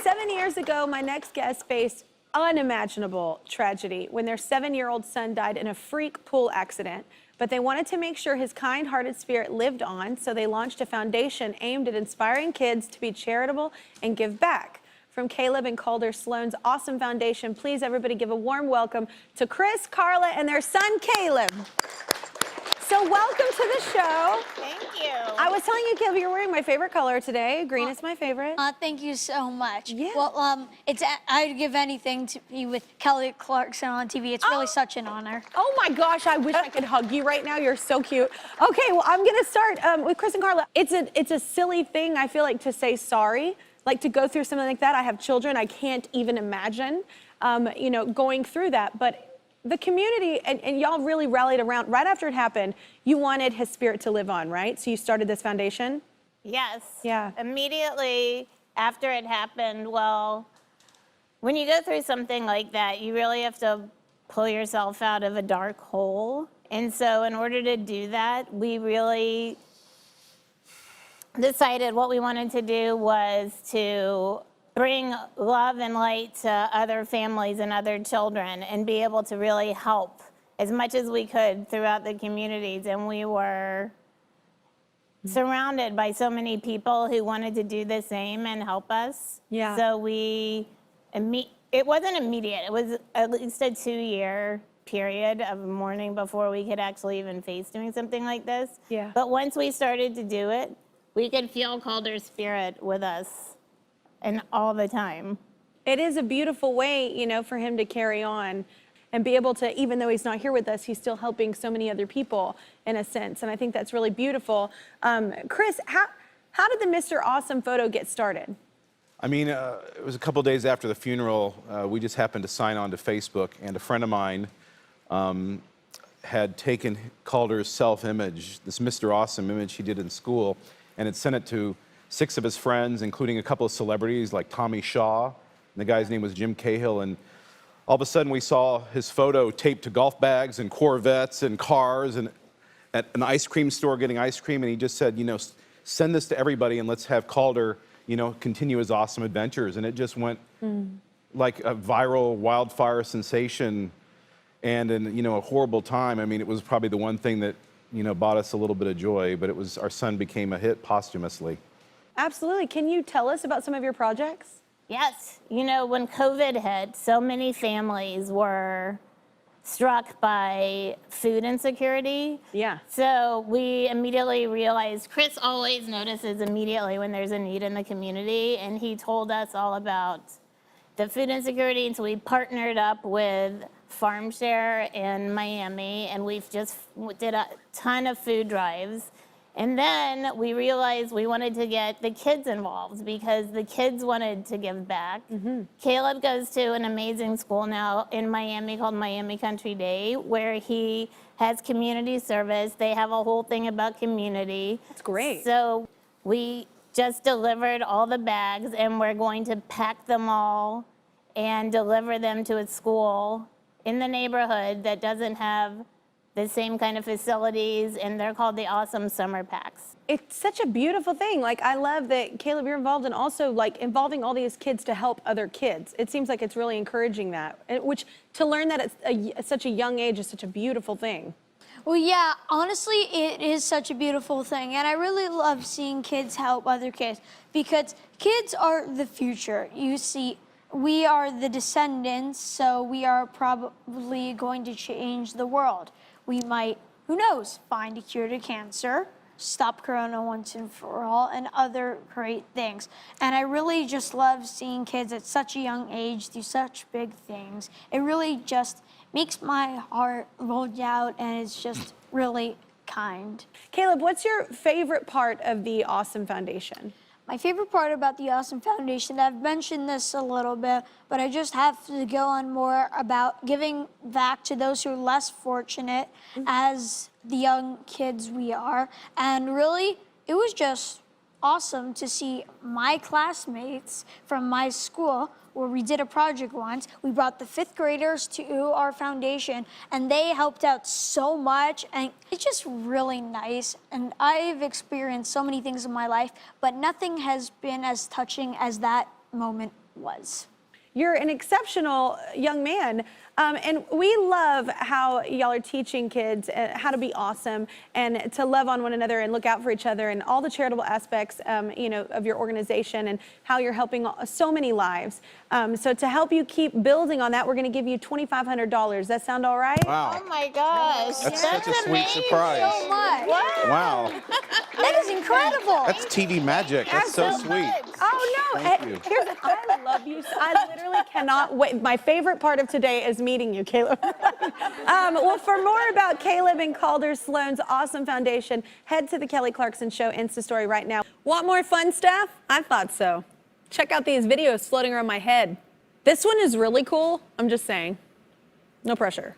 7 years ago, my next guest faced unimaginable tragedy when their 7-year-old son died in a freak pool accident. But they wanted to make sure his kind-hearted spirit lived on, so they launched a foundation aimed at inspiring kids to be charitable and give back. From Caleb and Calder Sloan's awesome foundation, please everybody give a warm welcome to Chris, Carla, and their son Caleb. So welcome to the show. Thank you. I was telling you, Caleb, you're wearing my favorite color today. Green is my favorite. Thank you so much. Yeah. Well, I'd give anything to be with Kelly Clarkson on TV. It's really such an honor. Oh my gosh, I wish I could hug you right now. You're so cute. Okay, well, I'm gonna start with Chris and Carla. It's a silly thing, I feel like, to say sorry, like to go through something like that. I have children, I can't even imagine, going through that. But the community, and y'all really rallied around, right after it happened, you wanted his spirit to live on, right? So you started this foundation? Yes. Yeah. Immediately after it happened, well, when you go through something like that, you really have to pull yourself out of a dark hole. And so in order to do that, we really decided what we wanted to do was to bring love and light to other families and other children and be able to really help as much as we could throughout the communities. And we were surrounded by so many people who wanted to do the same and help us. Yeah. So it wasn't immediate. It was at least a 2-year period of mourning before we could actually even face doing something like this. Yeah. But once we started to do it, we could feel Calder's spirit with us and all the time. It is a beautiful way, for him to carry on and be able to, even though he's not here with us, he's still helping so many other people in a sense. And I think that's really beautiful. Chris, how did the Mr. Awesome photo get started? I mean, it was a couple days after the funeral. We just happened to sign on to Facebook, and a friend of mine had taken Calder's self-image, this Mr. Awesome image he did in school, and had sent it to 6 of his friends, including a couple of celebrities like Tommy Shaw, and the guy's name was Jim Cahill. And all of a sudden we saw his photo taped to golf bags and Corvettes and cars and at an ice cream store getting ice cream. And he just said, send this to everybody and let's have Calder, continue his awesome adventures. And it just went like a viral wildfire sensation. And in, a horrible time. I mean, it was probably the one thing that, brought us a little bit of joy, but our son became a hit posthumously. Absolutely. Can you tell us about some of your projects? Yes. When COVID hit, so many families were struck by food insecurity. Yeah. So we immediately realized, Chris always notices immediately when there's a need in the community, and he told us all about the food insecurity, and so we partnered up with Farm Share in Miami, and we've just did a ton of food drives. And then we realized we wanted to get the kids involved because the kids wanted to give back. Caleb goes to an amazing school now in Miami called Miami Country Day, where he has community service. They have a whole thing about community. That's great. So we just delivered all the bags, and we're going to pack them all and deliver them to a school in the neighborhood that doesn't have the same kind of facilities, and they're called the Awesome Summer Packs. It's such a beautiful thing. Like, I love that, Caleb, you're involved, and also like involving all these kids to help other kids. It seems like it's really encouraging that, which to learn that at such a young age is such a beautiful thing. Well, yeah, honestly, it is such a beautiful thing. And I really love seeing kids help other kids because kids are the future. You see, we are the descendants, so we are probably going to change the world. We might, who knows, find a cure to cancer, stop corona once and for all, and other great things. And I really just love seeing kids at such a young age do such big things. It really just makes my heart bulge out, and it's just really kind. Caleb, what's your favorite part of the Awesome Foundation? My favorite part about the Awesome Foundation, I've mentioned this a little bit, but I just have to go on more about giving back to those who are less fortunate as the young kids we are. And really, it was just awesome to see my classmates from my school, where we did a project once. We brought the 5th graders to our foundation, and they helped out so much, and it's just really nice. And I've experienced so many things in my life, but nothing has been as touching as that moment was. You're an exceptional young man. And we love how y'all are teaching kids how to be awesome and to love on one another and look out for each other and all the charitable aspects, of your organization and how you're helping so many lives. So to help you keep building on that, we're going to give you $2,500. That sound all right? Wow. Oh my gosh. That's such a sweet amazing. surprise. So much. Wow. That is incredible. That's TV magic. That's so so sweet. much. Oh, no. Thank you. I love you. I literally cannot wait. My favorite part of today is meeting you, Caleb. Well, for more about Caleb and Calder Sloan's awesome foundation, head to the Kelly Clarkson Show Insta story right now. Want more fun stuff? I thought so. Check out these videos floating around my head. This one is really cool. I'm just saying. No pressure.